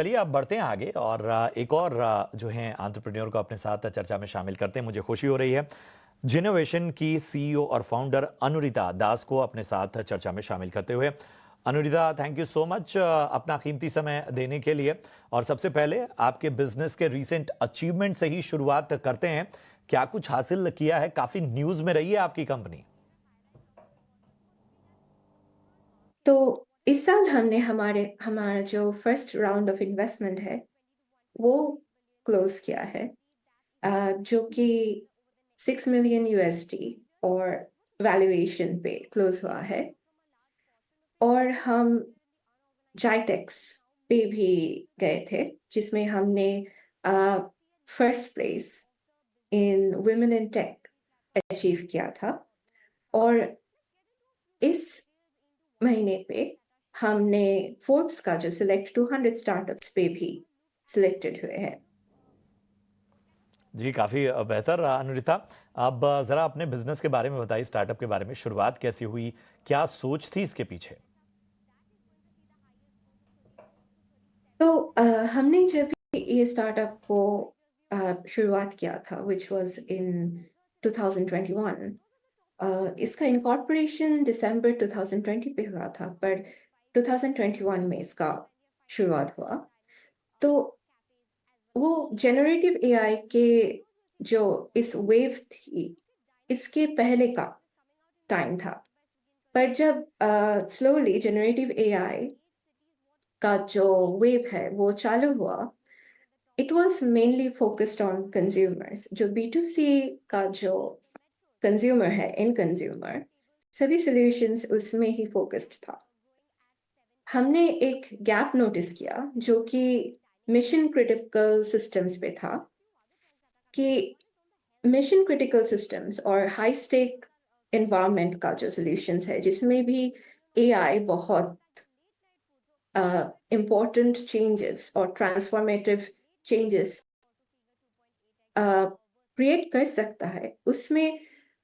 चलिए अब बढ़ते हैं आगे और एक और जो है एंटरप्रेन्योर को अपने साथ चर्चा में शामिल करते हैं। मुझे खुशी हो रही है जिनोवेशन की सीईओ और फाउंडर अनुरिता दास को अपने साथ चर्चा में शामिल करते हुए। Anurita, thank you so much अपना कीमती समय देने के लिए। और सबसे पहले आपके बिजनेस के रीसेंट अचीवमेंट से ही शुरुआत करते हैं। क्या कुछ हासिल किया है? काफी न्यूज में रही है आपकी कंपनी। तो इस साल हमने हमारा जो फर्स्ट राउंड ऑफ इन्वेस्टमेंट है वो क्लोज किया है, जो कि 6 मिलियन यूएसडी और वैल्यूएशन पे क्लोज हुआ है। और हम जाइटेक्स पे भी गए थे जिसमें हमने first place in women in tech achieve किया था। और इस महीने पे हमने फोर्ब्स का जो सिलेक्ट 200 स्टार्टअप्स पे भी सिलेक्टेड हुए हैं। जी, काफी बेहतर अनुरिता। अब जरा अपने बिजनेस के बारे में बताइए, स्टार्टअप के बारे में। शुरुआत कैसी हुई? क्या सोच थी इसके पीछे? तो हमने जब ये स्टार्टअप को शुरुआत किया था विच वाज इन 2021, इसका इनकॉर्पोरेशन दिसंबर 2020 पे हुआ था, पर 2021 में इसका शुरुआत हुआ। तो वो जनरेटिव एआई के जो इस वेव थी इसके पहले का टाइम था। पर जब स्लोली जनरेटिव एआई का जो वेव है वो चालू हुआ, it was mainly focused on consumers. जो B2C का जो कंज्यूमर है, इन कंज्यूमर, सभी सॉल्यूशंस उसमें ही फोकस्ड था। हमने एक गैप नोटिस किया जो कि मिशन क्रिटिकल सिस्टम्स पे था, कि मिशन क्रिटिकल सिस्टम्स और हाई स्टेक एनवायरनमेंट का जो सॉल्यूशंस है जिसमें भी एआई बहुत इम्पोर्टेंट चेंजेस और ट्रांसफॉर्मेटिव चेंजेस क्रिएट कर सकता है, उसमें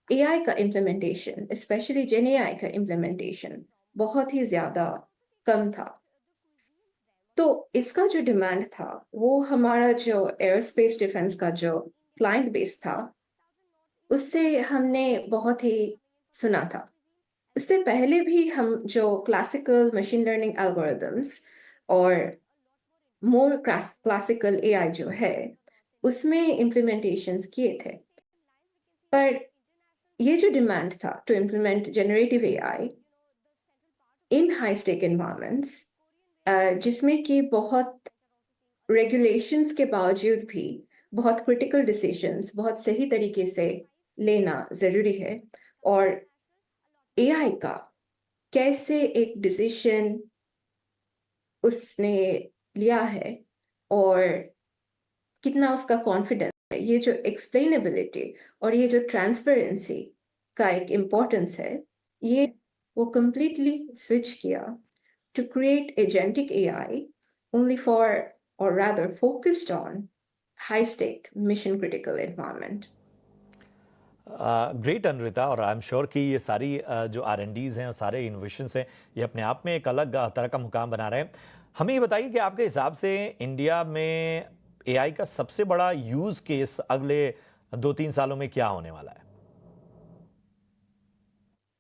एआई का इम्प्लीमेंटेशन, स्पेशली जेन एआई का इम्प्लीमेंटेशन बहुत ही ज़्यादा कम था। तो इसका जो डिमांड था वो हमारा जो एयरोस्पेस डिफेंस का जो क्लाइंट बेस था उससे हमने बहुत ही सुना था। इससे पहले भी हम जो क्लासिकल मशीन लर्निंग एल्गोरिदम्स और मोर क्लासिकल एआई जो है उसमें इम्प्लीमेंटेशंस किए थे। पर ये जो डिमांड था to implement generative AI in high stake environments, जिसमें कि बहुत रेगुलेशंस के बावजूद भी बहुत क्रिटिकल डिसीजंस बहुत सही तरीके से लेना ज़रूरी है। और एआई का कैसे एक डिसीजन उसने लिया है और कितना उसका कॉन्फिडेंस है, ये जो एक्सप्लेनेबिलिटी और ये जो ट्रांसपेरेंसी का एक इम्पोर्टेंस है, ये वो कंप्लीटली स्विच किया to create agentic AI only for, or rather focused on, high stake mission critical environment. Great Anurita. और आई एम श्योर कि ये सारी जो R&Ds हैं और सारे इनोवेशंस हैं, ये अपने आप में एक अलग तरह का मुकाम बना रहे हैं। हमें ये बताइए कि आपके हिसाब से इंडिया में एआई का सबसे बड़ा यूज केस अगले 2-3 सालों में क्या होने वाला है?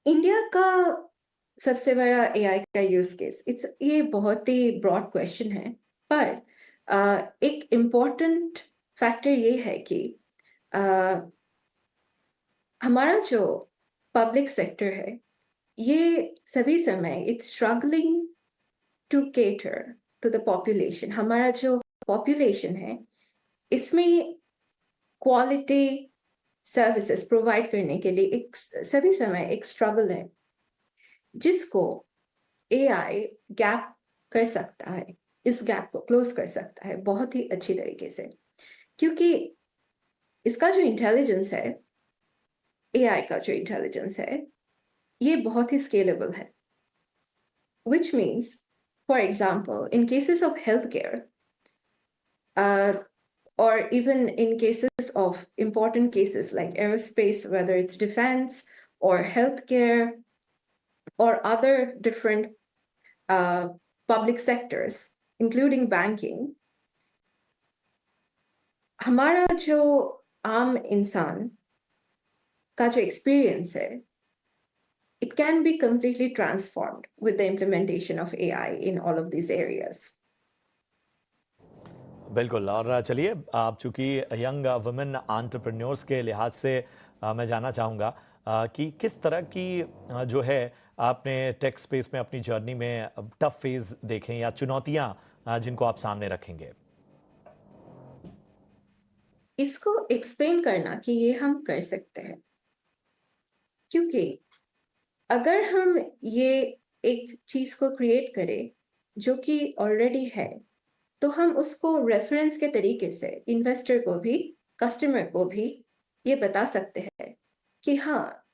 इंडिया का सबसे बड़ा एआई का यूज केस, ये बहुत ही ब्रॉड क्वेश्चन है। पर एक इम्पॉर्टेंट फैक्टर ये है कि हमारा जो पब्लिक सेक्टर है ये सभी समय it's struggling to cater to the population. हमारा जो पॉपुलेशन है इसमें क्वालिटी सर्विसेज प्रोवाइड करने के लिए एक सभी समय एक स्ट्रगल है, जिसको एआई गैप कर सकता है, इस गैप को क्लोज कर सकता है बहुत ही अच्छी तरीके से। क्योंकि इसका जो इंटेलिजेंस है, एआई का जो इंटेलिजेंस है, ये बहुत ही स्केलेबल है। which means, for example, in cases of healthcare, or even in cases of important cases like aerospace, whether it's defense or healthcare or other different public sectors, including banking, हमारा जो आम इंसान का जो एक्सपीरियंस है, it can be completely transformed with the implementation of AI in all of these areas. बिल्कुल। और चलिए, आप चूंकि यंग वुमेन एंटरप्रेन्योर्स के लिहाज से मैं जानना चाहूँगा कि किस तरह की जो है आपने टेक स्पेस में अपनी जर्नी में टफ फेज देखें या चुनौतियाँ जिनको आप सामने रखेंगे। इसको एक्सप्लेन करना कि ये हम कर सकते हैं, क्योंकि अगर हम ये एक चीज को क्रिएट करें जो कि ऑलरेडी है, तो हम उसको रेफरेंस के तरीके से इन्वेस्टर को भी, कस्टमर को भी ये बता सकते हैं कि हाँ,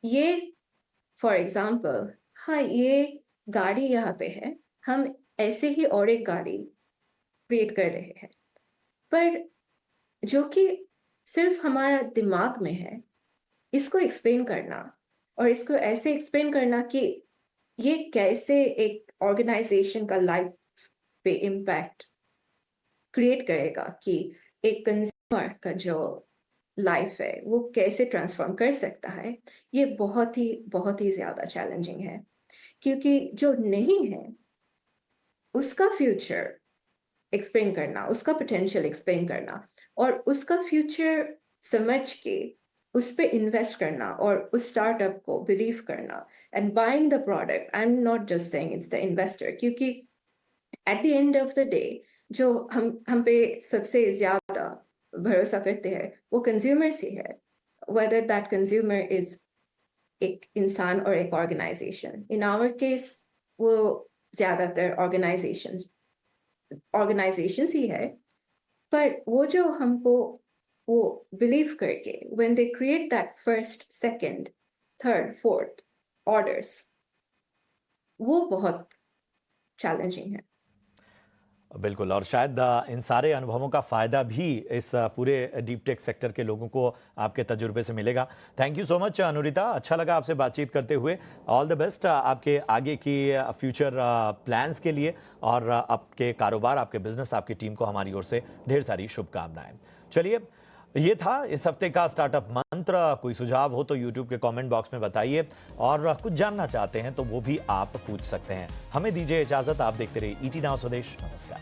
ये फॉर एग्जाम्पल, हाँ, ये गाड़ी यहाँ पे है, हम ऐसे ही और एक गाड़ी क्रिएट कर रहे हैं, पर जो कि सिर्फ हमारा दिमाग में है, इसको एक्सप्लेन करना और इसको ऐसे एक्सप्लेन करना कि ये कैसे एक ऑर्गेनाइजेशन का लाइफ पे इम्पैक्ट क्रिएट करेगा, कि एक कंज्यूमर का जो लाइफ है वो कैसे ट्रांसफॉर्म कर सकता है, ये बहुत ही ज़्यादा चैलेंजिंग है। क्योंकि जो नहीं है, उसका फ्यूचर एक्सप्लेन करना, उसका पोटेंशियल एक्सप्लेन करना और उसका फ्यूचर समझ के उस पे इन्वेस्ट करना और उस स्टार्टअप को बिलीव करना and buying the product. I am not just saying it's the investor, क्योंकि at the end of the day जो हम पे सबसे ज़्यादा भरोसा करते हैं वो कंज्यूमर्स ही है, whether that consumer is एक इंसान और एक ऑर्गेनाइजेशन। इन आवर केस वो ज़्यादातर ऑर्गेनाइजेशंस ही है, पर वो जो हमको वो बिलीव करके when they create that first, second, third, fourth orders, वो बहुत चैलेंजिंग है। बिल्कुल। और शायद इन सारे अनुभवों का फ़ायदा भी इस पूरे डीप टेक सेक्टर के लोगों को आपके तजुर्बे से मिलेगा। Thank you so much Anurita, अच्छा लगा आपसे बातचीत करते हुए। ऑल द बेस्ट आपके आगे की फ्यूचर प्लान्स के लिए, और आपके कारोबार, आपके बिजनेस, आपकी टीम को हमारी ओर से ढेर सारी शुभकामनाएं। चलिए, ये था इस हफ्ते का स्टार्टअप मंत्र। कोई सुझाव हो तो यूट्यूब के कमेंट बॉक्स में बताइए, और कुछ जानना चाहते हैं तो वो भी आप पूछ सकते हैं। हमें दीजिए इजाजत, आप देखते रहिए ईटी नाउ स्वदेश। नमस्कार।